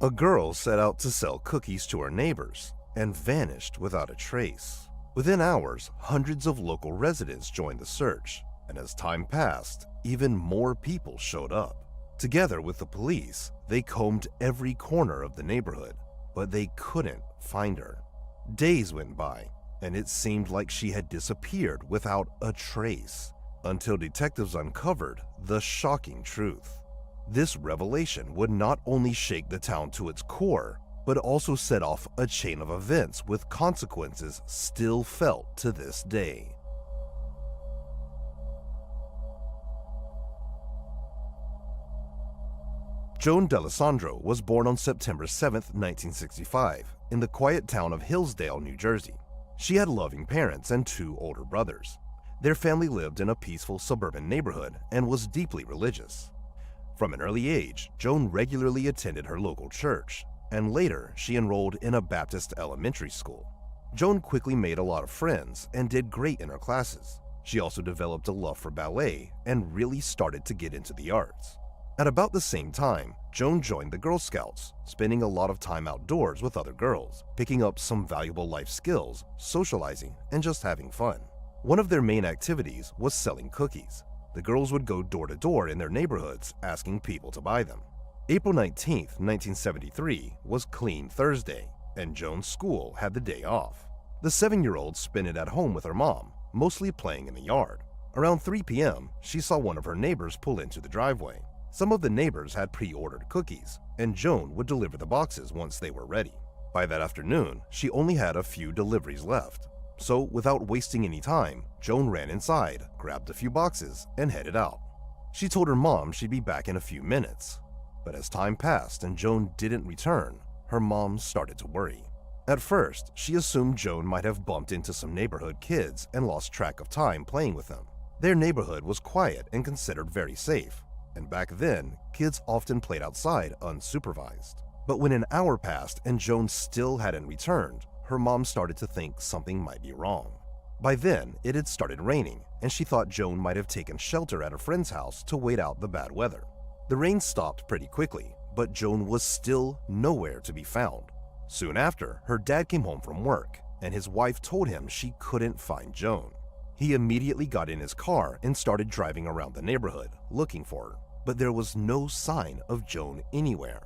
A girl set out to sell cookies to her neighbors and vanished without a trace. Within hours, hundreds of local residents joined the search, and as time passed, even more people showed up. Together with the police, they combed every corner of the neighborhood, but they couldn't find her. Days went by, and it seemed like she had disappeared without a trace, until detectives uncovered the shocking truth. This revelation would not only shake the town to its core, but also set off a chain of events with consequences still felt to this day. Joan D'Alessandro was born on September 7, 1965, in the quiet town of Hillsdale, New Jersey. She had loving parents and two older brothers. Their family lived in a peaceful suburban neighborhood and was deeply religious. From an early age, Joan regularly attended her local church, and later she enrolled in a Baptist elementary school. Joan quickly made a lot of friends and did great in her classes. She also developed a love for ballet and really started to get into the arts. At about the same time, Joan joined the Girl Scouts, spending a lot of time outdoors with other girls, picking up some valuable life skills, socializing, and just having fun. One of their main activities was selling cookies. The girls would go door to door in their neighborhoods asking people to buy them. April 19, 1973 was Clean Thursday, and Joan's school had the day off. The 7-year-old spent it at home with her mom, mostly playing in the yard. Around 3 p.m., she saw one of her neighbors pull into the driveway. Some of the neighbors had pre-ordered cookies, and Joan would deliver the boxes once they were ready. By that afternoon, she only had a few deliveries left. So, without wasting any time, Joan ran inside, grabbed a few boxes, and headed out. She told her mom she'd be back in a few minutes. But as time passed and Joan didn't return, her mom started to worry. At first, she assumed Joan might have bumped into some neighborhood kids and lost track of time playing with them. Their neighborhood was quiet and considered very safe, and back then, kids often played outside unsupervised. But when an hour passed and Joan still hadn't returned, her mom started to think something might be wrong. By then, it had started raining, and she thought Joan might have taken shelter at a friend's house to wait out the bad weather. The rain stopped pretty quickly, but Joan was still nowhere to be found. Soon after, her dad came home from work, and his wife told him she couldn't find Joan. He immediately got in his car and started driving around the neighborhood, looking for her, but there was no sign of Joan anywhere.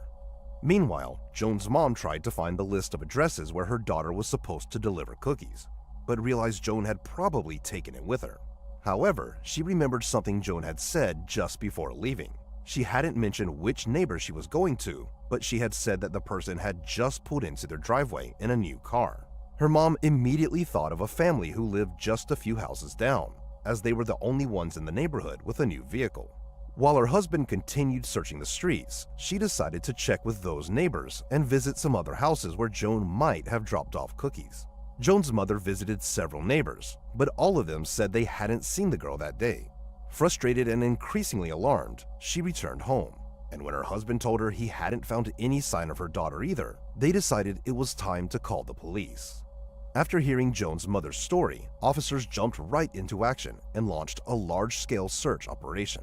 Meanwhile, Joan's mom tried to find the list of addresses where her daughter was supposed to deliver cookies, but realized Joan had probably taken it with her. However, she remembered something Joan had said just before leaving. She hadn't mentioned which neighbor she was going to, but she had said that the person had just pulled into their driveway in a new car. Her mom immediately thought of a family who lived just a few houses down, as they were the only ones in the neighborhood with a new vehicle. While her husband continued searching the streets, she decided to check with those neighbors and visit some other houses where Joan might have dropped off cookies. Joan's mother visited several neighbors, but all of them said they hadn't seen the girl that day. Frustrated and increasingly alarmed, she returned home, and when her husband told her he hadn't found any sign of her daughter either, they decided it was time to call the police. After hearing Joan's mother's story, officers jumped right into action and launched a large-scale search operation.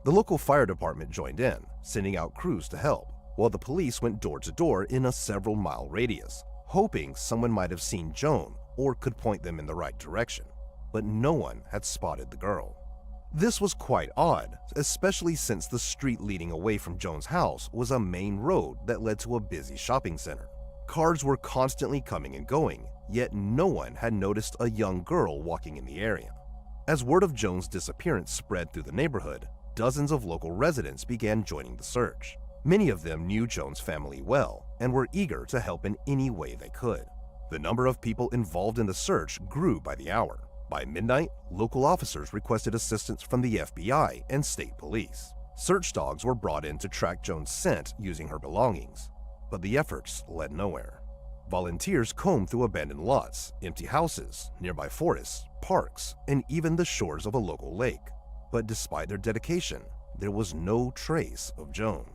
The local fire department joined in, sending out crews to help, while the police went door to door in a several-mile radius, hoping someone might have seen Joan or could point them in the right direction. But no one had spotted the girl. This was quite odd, especially since the street leading away from Joan's house was a main road that led to a busy shopping center. Cars were constantly coming and going, yet no one had noticed a young girl walking in the area. As word of Joan's disappearance spread through the neighborhood, dozens of local residents began joining the search. Many of them knew Joan's family well and were eager to help in any way they could. The number of people involved in the search grew by the hour. By midnight, local officers requested assistance from the FBI and state police. Search dogs were brought in to track Joan's scent using her belongings, but the efforts led nowhere. Volunteers combed through abandoned lots, empty houses, nearby forests, parks, and even the shores of a local lake. But despite their dedication, there was no trace of Joan.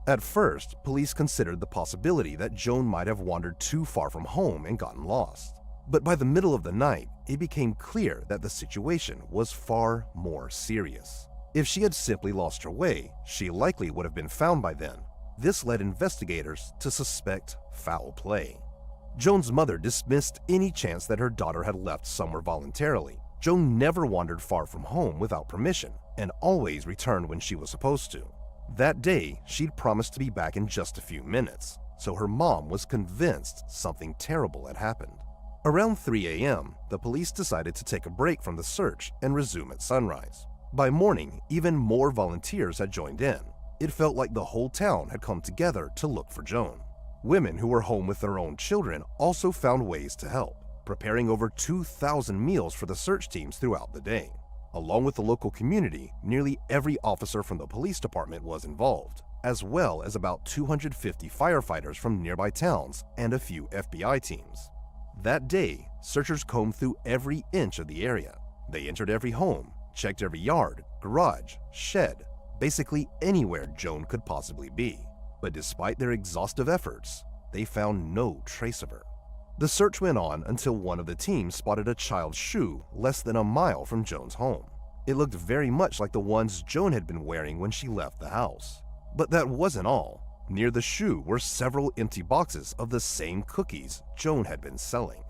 At first, police considered the possibility that Joan might have wandered too far from home and gotten lost. But by the middle of the night, it became clear that the situation was far more serious. If she had simply lost her way, she likely would have been found by then. This led investigators to suspect foul play. Joan's mother dismissed any chance that her daughter had left somewhere voluntarily. Joan never wandered far from home without permission and always returned when she was supposed to. That day, she'd promised to be back in just a few minutes, so her mom was convinced something terrible had happened. Around 3 a.m., the police decided to take a break from the search and resume at sunrise. By morning, even more volunteers had joined in. It felt like the whole town had come together to look for Joan. Women who were home with their own children also found ways to help, preparing over 2,000 meals for the search teams throughout the day. Along with the local community, nearly every officer from the police department was involved, as well as about 250 firefighters from nearby towns and a few FBI teams. That day, searchers combed through every inch of the area. They entered every home, checked every yard, garage, shed, basically anywhere Joan could possibly be. But despite their exhaustive efforts, they found no trace of her. The search went on until one of the teams spotted a child's shoe less than a mile from Joan's home. It looked very much like the ones Joan had been wearing when she left the house. But that wasn't all. Near the shoe were several empty boxes of the same cookies Joan had been selling.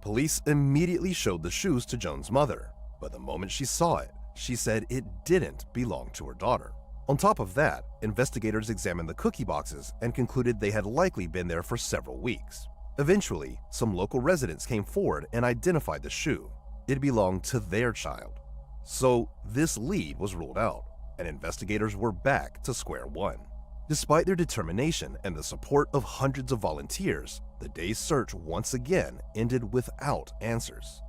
Police immediately showed the shoes to Joan's mother, but the moment she saw it, she said it didn't belong to her daughter. On top of that, investigators examined the cookie boxes and concluded they had likely been there for several weeks. Eventually, some local residents came forward and identified the shoe. It belonged to their child. So this lead was ruled out, and investigators were back to square one. Despite their determination and the support of hundreds of volunteers, the day's search once again ended without answers.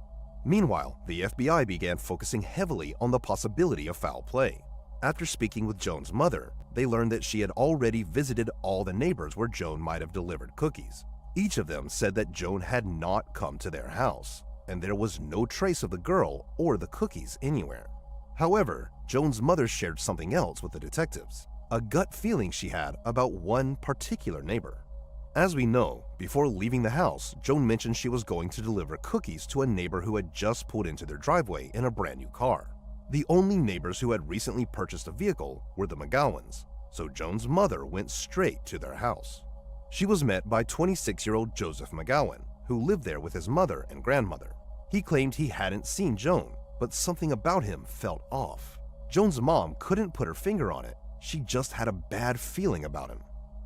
Meanwhile, the FBI began focusing heavily on the possibility of foul play. After speaking with Joan's mother, they learned that she had already visited all the neighbors where Joan might have delivered cookies. Each of them said that Joan had not come to their house, and there was no trace of the girl or the cookies anywhere. However, Joan's mother shared something else with the detectives, a gut feeling she had about one particular neighbor. As we know, before leaving the house, Joan mentioned she was going to deliver cookies to a neighbor who had just pulled into their driveway in a brand new car. The only neighbors who had recently purchased a vehicle were the McGowans, so Joan's mother went straight to their house. She was met by 26-year-old Joseph McGowan, who lived there with his mother and grandmother. He claimed he hadn't seen Joan, but something about him felt off. Joan's mom couldn't put her finger on it. She just had a bad feeling about him.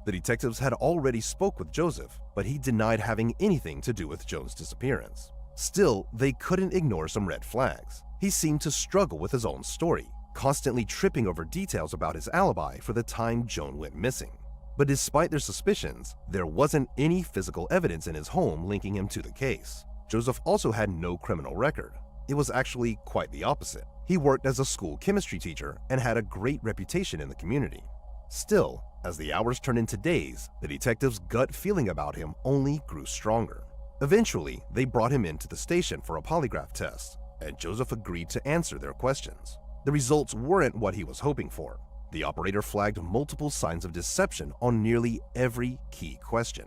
The detectives had already spoke with Joseph, but he denied having anything to do with Joan's disappearance. Still, they couldn't ignore some red flags. He seemed to struggle with his own story, constantly tripping over details about his alibi for the time Joan went missing. But despite their suspicions, there wasn't any physical evidence in his home linking him to the case. Joseph also had no criminal record. It was actually quite the opposite. He worked as a school chemistry teacher and had a great reputation in the community. Still, as the hours turned into days, the detectives' gut feeling about him only grew stronger. Eventually, they brought him into the station for a polygraph test, and Joseph agreed to answer their questions. The results weren't what he was hoping for. The operator flagged multiple signs of deception on nearly every key question.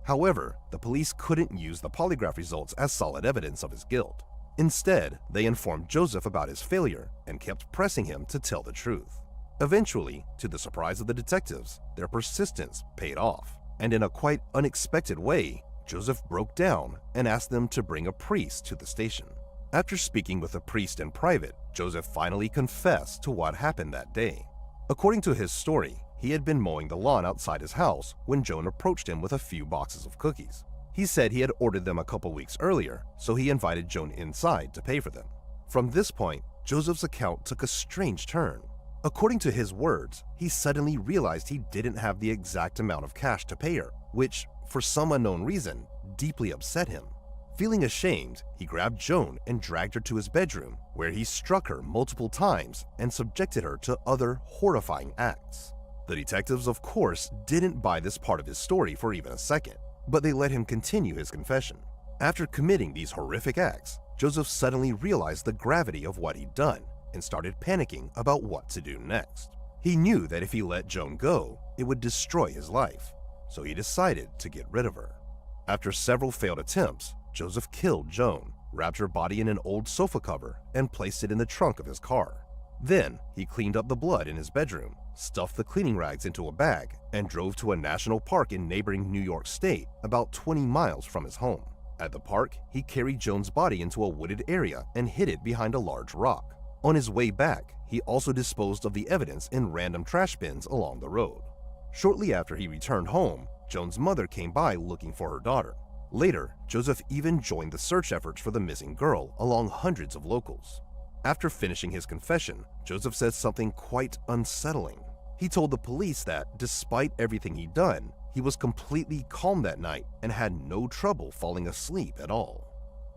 However, the police couldn't use the polygraph results as solid evidence of his guilt. Instead, they informed Joseph about his failure and kept pressing him to tell the truth. Eventually, to the surprise of the detectives, their persistence paid off, and in a quite unexpected way, Joseph broke down and asked them to bring a priest to the station. After speaking with a priest in private, Joseph finally confessed to what happened that day. According to his story, he had been mowing the lawn outside his house when Joan approached him with a few boxes of cookies. He said he had ordered them a couple weeks earlier, so he invited Joan inside to pay for them. From this point, Joseph's account took a strange turn. According to his words, he suddenly realized he didn't have the exact amount of cash to pay her, which, for some unknown reason, deeply upset him. Feeling ashamed, he grabbed Joan and dragged her to his bedroom, where he struck her multiple times and subjected her to other horrifying acts. The detectives, of course, didn't buy this part of his story for even a second, but they let him continue his confession. After committing these horrific acts, Joseph suddenly realized the gravity of what he'd done and started panicking about what to do next. He knew that if he let Joan go, it would destroy his life, so he decided to get rid of her. After several failed attempts, Joseph killed Joan, wrapped her body in an old sofa cover, and placed it in the trunk of his car. Then, he cleaned up the blood in his bedroom, stuffed the cleaning rags into a bag, and drove to a national park in neighboring New York State, about 20 miles from his home. At the park, he carried Joan's body into a wooded area and hid it behind a large rock. On his way back, he also disposed of the evidence in random trash bins along the road. Shortly after he returned home, Joan's mother came by looking for her daughter. Later, Joseph even joined the search efforts for the missing girl along hundreds of locals. After finishing his confession, Joseph said something quite unsettling. He told the police that, despite everything he'd done, he was completely calm that night and had no trouble falling asleep at all.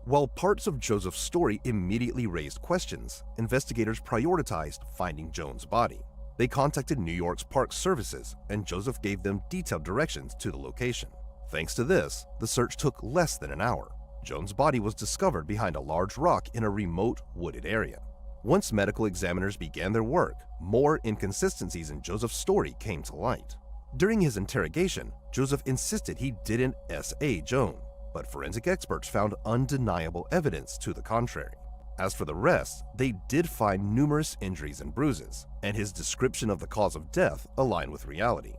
While parts of Joseph's story immediately raised questions, investigators prioritized finding Joan's body. They contacted New York's Park Services, and Joseph gave them detailed directions to the location. Thanks to this, the search took less than an hour. Joan's body was discovered behind a large rock in a remote, wooded area. Once medical examiners began their work, more inconsistencies in Joseph's story came to light. During his interrogation, Joseph insisted he didn't SA Joan, but forensic experts found undeniable evidence to the contrary. As for the rest, they did find numerous injuries and bruises, and his description of the cause of death aligned with reality.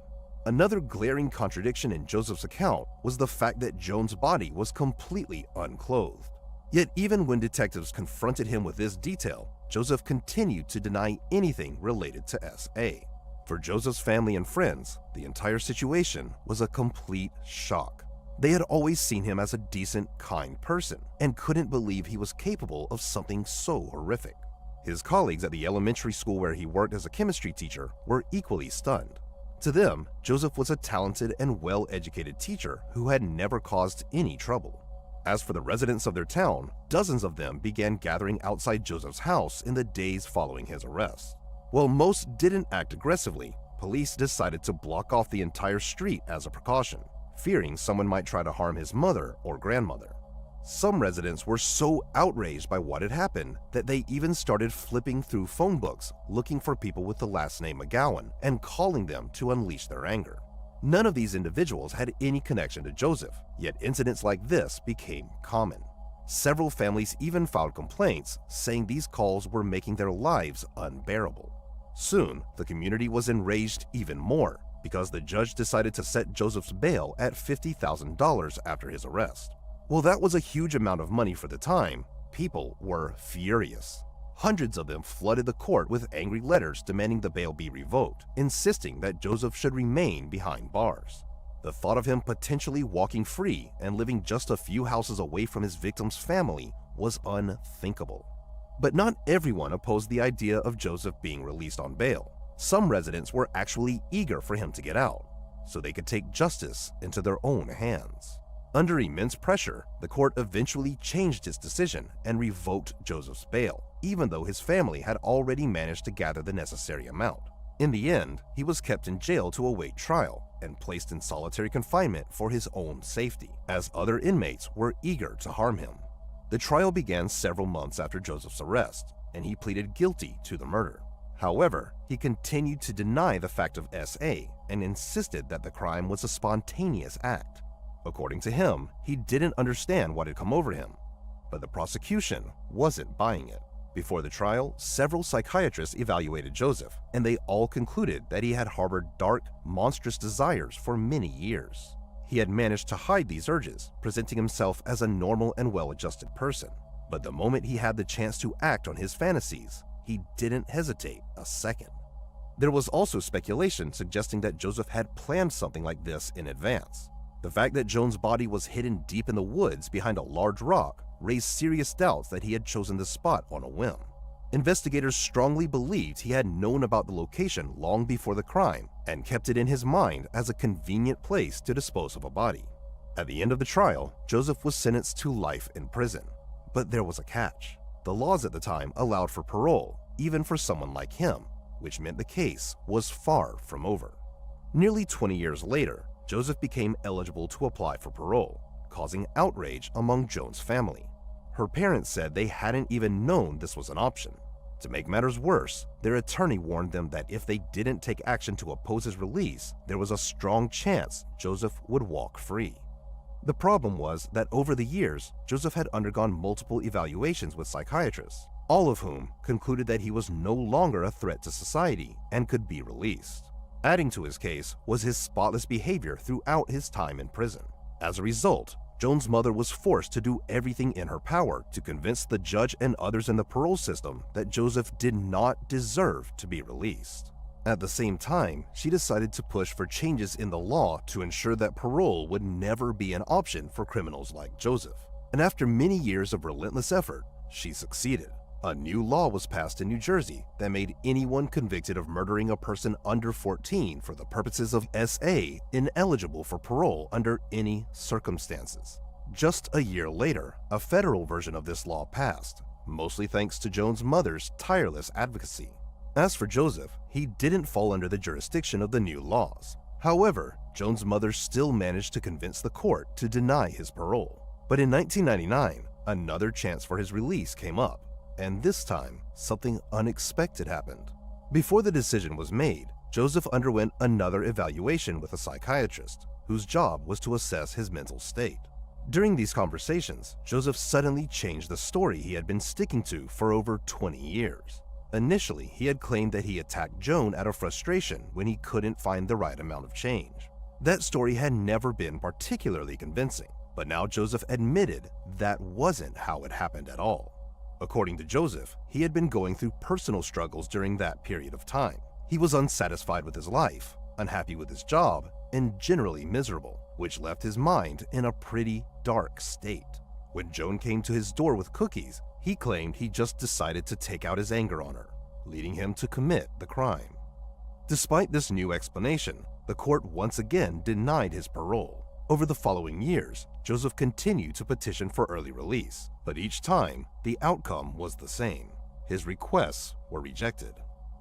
Another glaring contradiction in Joseph's account was the fact that Joan's body was completely unclothed. Yet even when detectives confronted him with this detail, Joseph continued to deny anything related to SA. For Joseph's family and friends, the entire situation was a complete shock. They had always seen him as a decent, kind person and couldn't believe he was capable of something so horrific. His colleagues at the elementary school where he worked as a chemistry teacher were equally stunned. To them, Joseph was a talented and well-educated teacher who had never caused any trouble. As for the residents of their town, dozens of them began gathering outside Joseph's house in the days following his arrest. While most didn't act aggressively, police decided to block off the entire street as a precaution, fearing someone might try to harm his mother or grandmother. Some residents were so outraged by what had happened that they even started flipping through phone books looking for people with the last name McGowan and calling them to unleash their anger. None of these individuals had any connection to Joseph, yet incidents like this became common. Several families even filed complaints saying these calls were making their lives unbearable. Soon, the community was enraged even more because the judge decided to set Joseph's bail at $50,000 after his arrest. While that was a huge amount of money for the time, people were furious. Hundreds of them flooded the court with angry letters demanding the bail be revoked, insisting that Joseph should remain behind bars. The thought of him potentially walking free and living just a few houses away from his victim's family was unthinkable. But not everyone opposed the idea of Joseph being released on bail. Some residents were actually eager for him to get out, so they could take justice into their own hands. Under immense pressure, the court eventually changed its decision and revoked Joseph's bail, even though his family had already managed to gather the necessary amount. In the end, he was kept in jail to await trial and placed in solitary confinement for his own safety, as other inmates were eager to harm him. The trial began several months after Joseph's arrest, and he pleaded guilty to the murder. However, he continued to deny the fact of SA and insisted that the crime was a spontaneous act. According to him, he didn't understand what had come over him, but the prosecution wasn't buying it. Before the trial, several psychiatrists evaluated Joseph, and they all concluded that he had harbored dark, monstrous desires for many years. He had managed to hide these urges, presenting himself as a normal and well-adjusted person. But the moment he had the chance to act on his fantasies, he didn't hesitate a second. There was also speculation suggesting that Joseph had planned something like this in advance. The fact that Joan's body was hidden deep in the woods behind a large rock raised serious doubts that he had chosen the spot on a whim. Investigators strongly believed he had known about the location long before the crime and kept it in his mind as a convenient place to dispose of a body. At the end of the trial, Joseph was sentenced to life in prison. But there was a catch. The laws at the time allowed for parole, even for someone like him, which meant the case was far from over. Nearly 20 years later, Joseph became eligible to apply for parole, causing outrage among Joan's family. Her parents said they hadn't even known this was an option. To make matters worse, their attorney warned them that if they didn't take action to oppose his release, there was a strong chance Joseph would walk free. The problem was that over the years, Joseph had undergone multiple evaluations with psychiatrists, all of whom concluded that he was no longer a threat to society and could be released. Adding to his case was his spotless behavior throughout his time in prison. As a result, Joan's mother was forced to do everything in her power to convince the judge and others in the parole system that Joseph did not deserve to be released. At the same time, she decided to push for changes in the law to ensure that parole would never be an option for criminals like Joseph. And after many years of relentless effort, she succeeded. A new law was passed in New Jersey that made anyone convicted of murdering a person under 14 for the purposes of SA ineligible for parole under any circumstances. Just a year later, a federal version of this law passed, mostly thanks to Joan's mother's tireless advocacy. As for Joseph, he didn't fall under the jurisdiction of the new laws. However, Joan's mother still managed to convince the court to deny his parole. But in 1999, another chance for his release came up. And this time, something unexpected happened. Before the decision was made, Joseph underwent another evaluation with a psychiatrist, whose job was to assess his mental state. During these conversations, Joseph suddenly changed the story he had been sticking to for over 20 years. Initially, he had claimed that he attacked Joan out of frustration when he couldn't find the right amount of change. That story had never been particularly convincing, but now Joseph admitted that wasn't how it happened at all. According to Joseph, he had been going through personal struggles during that period of time. He was unsatisfied with his life, unhappy with his job, and generally miserable, which left his mind in a pretty dark state. When Joan came to his door with cookies, he claimed he just decided to take out his anger on her, leading him to commit the crime. Despite this new explanation, the court once again denied his parole. Over the following years, Joseph continued to petition for early release, but each time, the outcome was the same. His requests were rejected.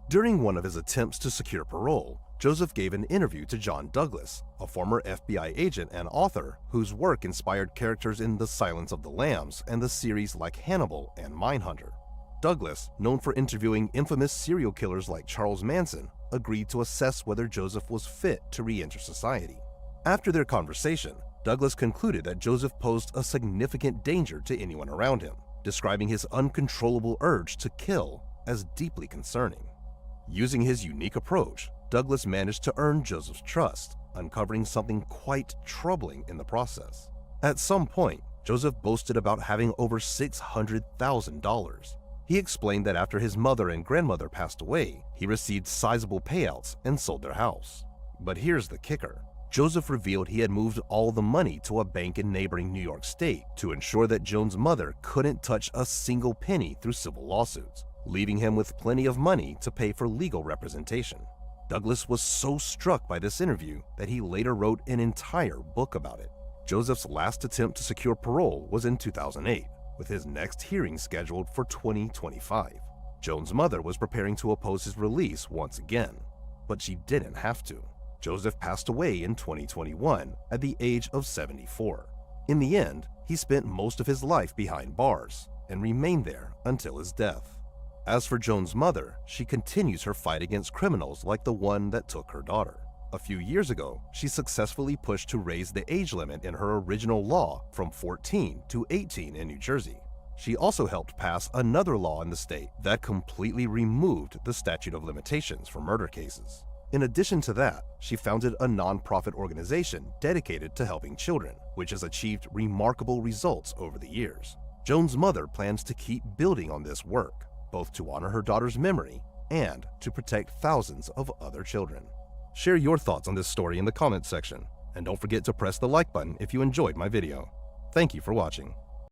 During one of his attempts to secure parole, Joseph gave an interview to John Douglas, a former FBI agent and author whose work inspired characters in The Silence of the Lambs and the series like Hannibal and Mindhunter. Douglas, known for interviewing infamous serial killers like Charles Manson, agreed to assess whether Joseph was fit to re-enter society. After their conversation, Douglas concluded that Joseph posed a significant danger to anyone around him, describing his uncontrollable urge to kill as deeply concerning. Using his unique approach, Douglas managed to earn Joseph's trust, uncovering something quite troubling in the process. At some point, Joseph boasted about having over $600,000. He explained that after his mother and grandmother passed away, he received sizable payouts and sold their house. But here's the kicker. Joseph revealed he had moved all the money to a bank in neighboring New York State to ensure that Joan's mother couldn't touch a single penny through civil lawsuits, leaving him with plenty of money to pay for legal representation. Douglas was so struck by this interview that he later wrote an entire book about it. Joseph's last attempt to secure parole was in 2008, with his next hearing scheduled for 2025. Joan's mother was preparing to oppose his release once again, but she didn't have to. Joseph passed away in 2021 at the age of 74. In the end, he spent most of his life behind bars and remained there until his death. As for Joan's mother, she continues her fight against criminals like the one that took her daughter. A few years ago, she successfully pushed to raise the age limit in her original law from 14 to 18 in New Jersey. She also helped pass another law in the state that completely removed the statute of limitations for murder cases. In addition to that, she founded a nonprofit organization dedicated to helping children, which has achieved remarkable results over the years. Joan's mother plans to keep building on this work, both to honor her daughter's memory and to protect thousands of other children. Share your thoughts on this story in the comments section, and don't forget to press the like button if you enjoyed my video. Thank you for watching.